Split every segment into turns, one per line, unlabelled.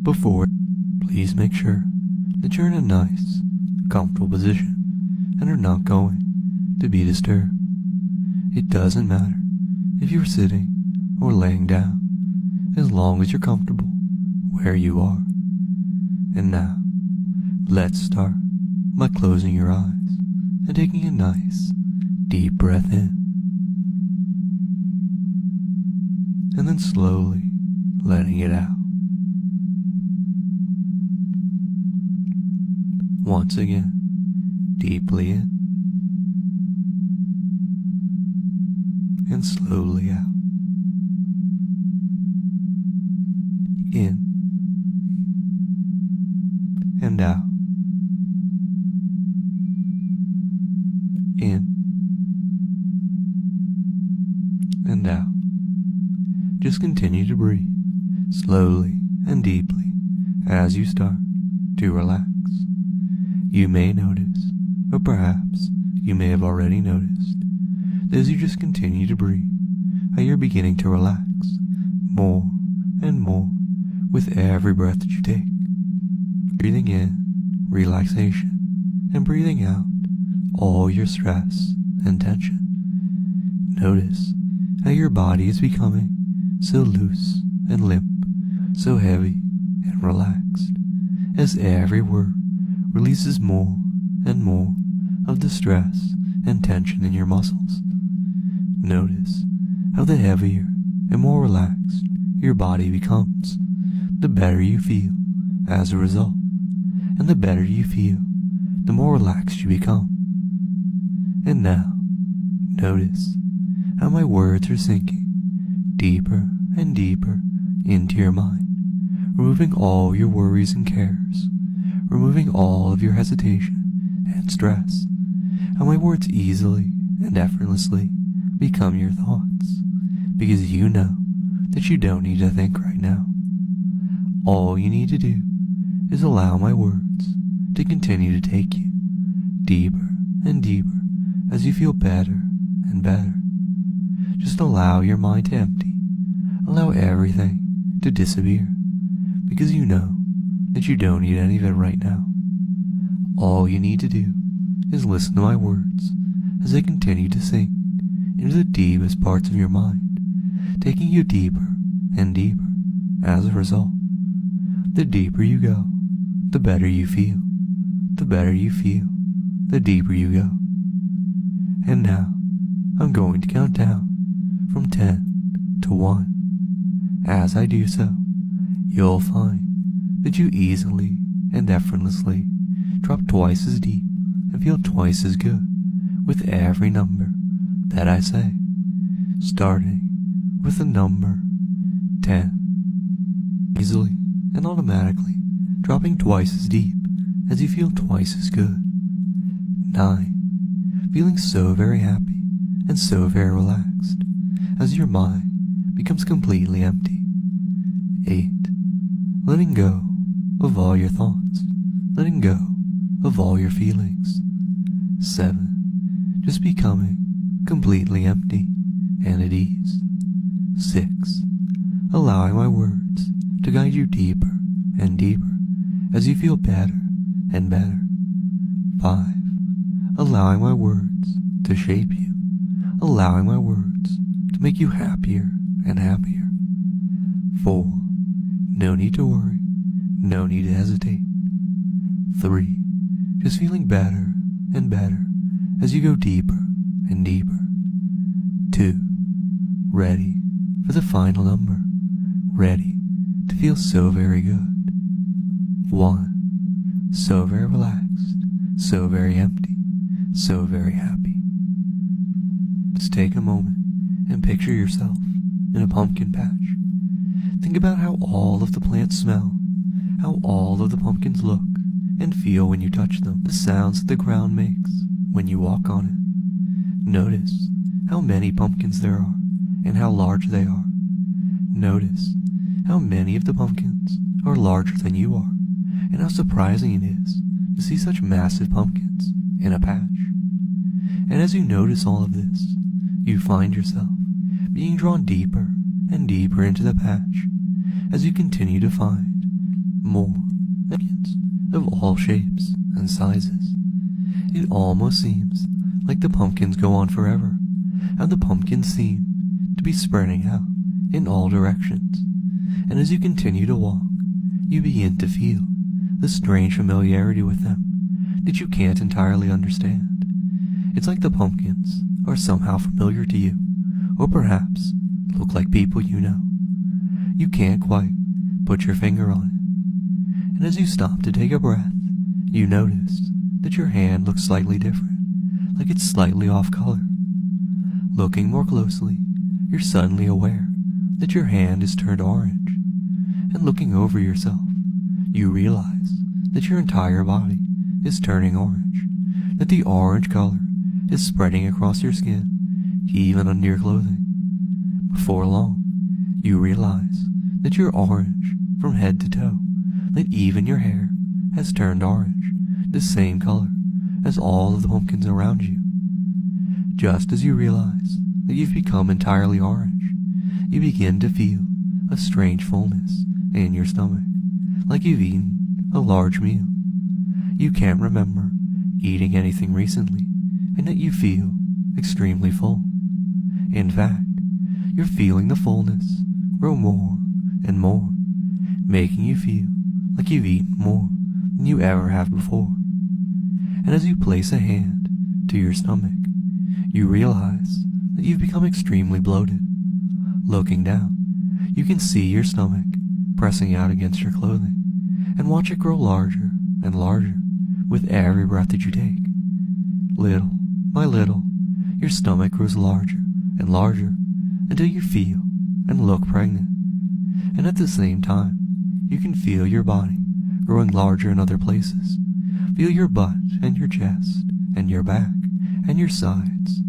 Before, please make sure that you're in a nice, comfortable position and are not going to be disturbed. It doesn't matter if you're sitting or laying down, as long as you're comfortable where you are. And now, let's start by closing your eyes and taking a nice, deep breath in. And then slowly letting it out. Once again, deeply in and slowly out. In and out. In and out. Just continue to breathe slowly and deeply as you start to relax. You may notice, or perhaps you may have already noticed, that as you just continue to breathe, how you're beginning to relax more and more with every breath that you take. Breathing in relaxation and breathing out all your stress and tension. Notice how your body is becoming so loose and limp, so heavy and relaxed, as every word releases more and more of the stress and tension in your muscles. Notice how the heavier and more relaxed your body becomes, the better you feel as a result. And the better you feel, the more relaxed you become. And now, notice how my words are sinking deeper and deeper into your mind, removing all your worries and cares, removing all of your hesitation and stress, how my words easily and effortlessly become your thoughts, because you know that you don't need to think right now. All you need to do is allow my words to continue to take you deeper and deeper as you feel better and better. Just allow your mind to empty, allow everything to disappear, because you know that you don't need any of it right now. All you need to do is listen to my words as they continue to sink into the deepest parts of your mind, taking you deeper and deeper as a result. The deeper you go, the better you feel. The better you feel, the deeper you go. And now, I'm going to count down from 10 to 1. As I do so, you'll find that you easily and effortlessly drop twice as deep and feel twice as good with every number that I say, starting with the number 10. Easily and automatically dropping twice as deep as you feel twice as good. 9. Feeling so very happy and so very relaxed as your mind becomes completely empty. 8. Letting go of all your thoughts, letting go of all your feelings. 7. Just becoming completely empty and at ease. 6. Allowing my words to guide you deeper and deeper as you feel better and better. 5. Allowing my words to shape you, allowing my words to make you happier and happier. 4. No need to worry, no need to hesitate. 3. Just feeling better and better as you go deeper and deeper. 2. Ready for the final number, ready to feel so very good. 1. So very relaxed, so very empty, so very happy. Just take a moment and picture yourself in a pumpkin patch. Think about how all of the plants smell, how all of the pumpkins look and feel when you touch them, the sounds that the ground makes when you walk on it. Notice how many pumpkins there are and how large they are. Notice how many of the pumpkins are larger than you are, and how surprising it is to see such massive pumpkins in a patch. And as you notice all of this, you find yourself being drawn deeper and deeper into the patch as you continue to find more pumpkins of all shapes and sizes. It almost seems like the pumpkins go on forever, and the pumpkins seem to be spreading out in all directions. And as you continue to walk, you begin to feel the strange familiarity with them that you can't entirely understand. It's like the pumpkins are somehow familiar to you, or perhaps look like people you know. You can't quite put your finger on it. And as you stop to take a breath, you notice that your hand looks slightly different, like it's slightly off color. Looking more closely, you're suddenly aware that your hand is turned orange. And looking over yourself, you realize that your entire body is turning orange, that the orange color is spreading across your skin, even under your clothing. Before long, you realize that you're orange from head to toe, that even your hair has turned orange, the same color as all of the pumpkins around you. Just as you realize that you've become entirely orange, you begin to feel a strange fullness in your stomach, like you've eaten a large meal. You can't remember eating anything recently, and that you feel extremely full. In fact, you're feeling the fullness grow more and more, making you feel like you've eaten more than you ever have before. And as you place a hand to your stomach, you realize that you've become extremely bloated. Looking down, you can see your stomach pressing out against your clothing, and watch it grow larger and larger with every breath that you take. Little by little, your stomach grows larger and larger until you feel and look pregnant. And at the same time, you can feel your body growing larger in other places. Feel your butt and your chest and your back and your sides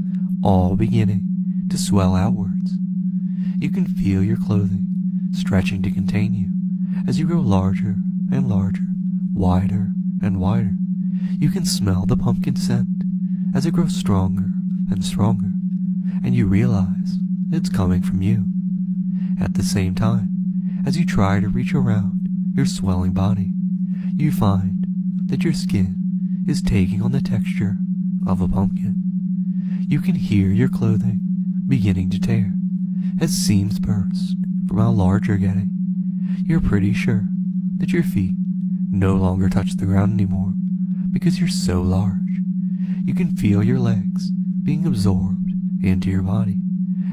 all beginning to swell outwards. You can feel your clothing stretching to contain you as you grow larger and larger, wider and wider. You can smell the pumpkin scent as it grows stronger and stronger, and you realize it's coming from you. At the same time, as you try to reach around your swelling body, you find that your skin is taking on the texture of a pumpkin. You can hear your clothing beginning to tear as seams burst from how large you're getting. You're pretty sure that your feet no longer touch the ground anymore because you're so large. You can feel your legs being absorbed into your body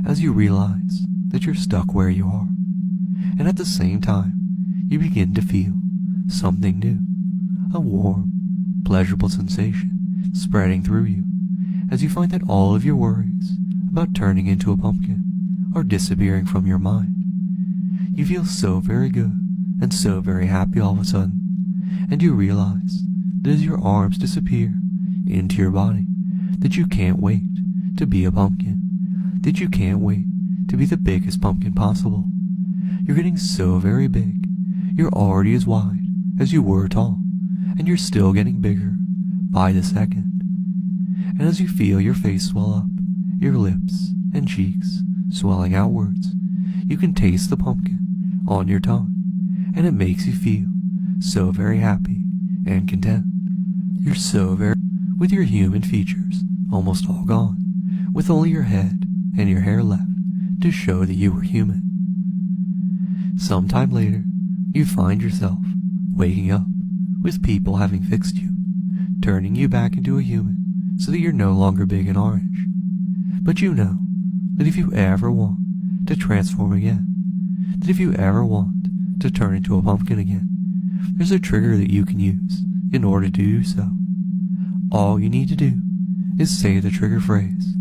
as you realize that you're stuck where you are. And at the same time, you begin to feel something new, a warm, pleasurable sensation spreading through you as you find that all of your worries about turning into a pumpkin are disappearing from your mind. You feel so very good and so very happy all of a sudden, and you realize that as your arms disappear into your body, that you can't wait to be a pumpkin, that you can't wait to be the biggest pumpkin possible. You're getting so very big, you're already as wide as you were tall, and you're still getting bigger by the second. And as you feel your face swell up, your lips and cheeks swelling outwards, you can taste the pumpkin on your tongue, and it makes you feel so very happy and content. You're so very, with your human features almost all gone, with only your head and your hair left to show that you were human. Sometime later, you find yourself waking up with people having fixed you, turning you back into a human so that you're no longer big and orange. But you know that if you ever want to transform again, that if you ever want to turn into a pumpkin again, there's a trigger that you can use in order to do so. All you need to do is say the trigger phrase,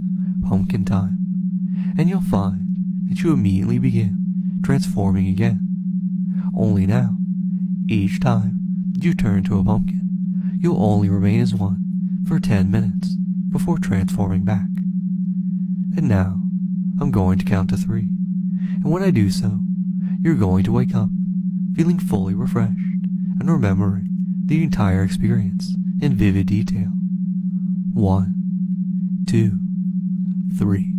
pumpkin time, and you'll find that you immediately begin transforming again. Only now, each time that you turn into a pumpkin, you'll only remain as one for 10 minutes before transforming back. And now, I'm going to count to 3, and when I do so, you're going to wake up feeling fully refreshed and remembering the entire experience in vivid detail. 1, 2, 3.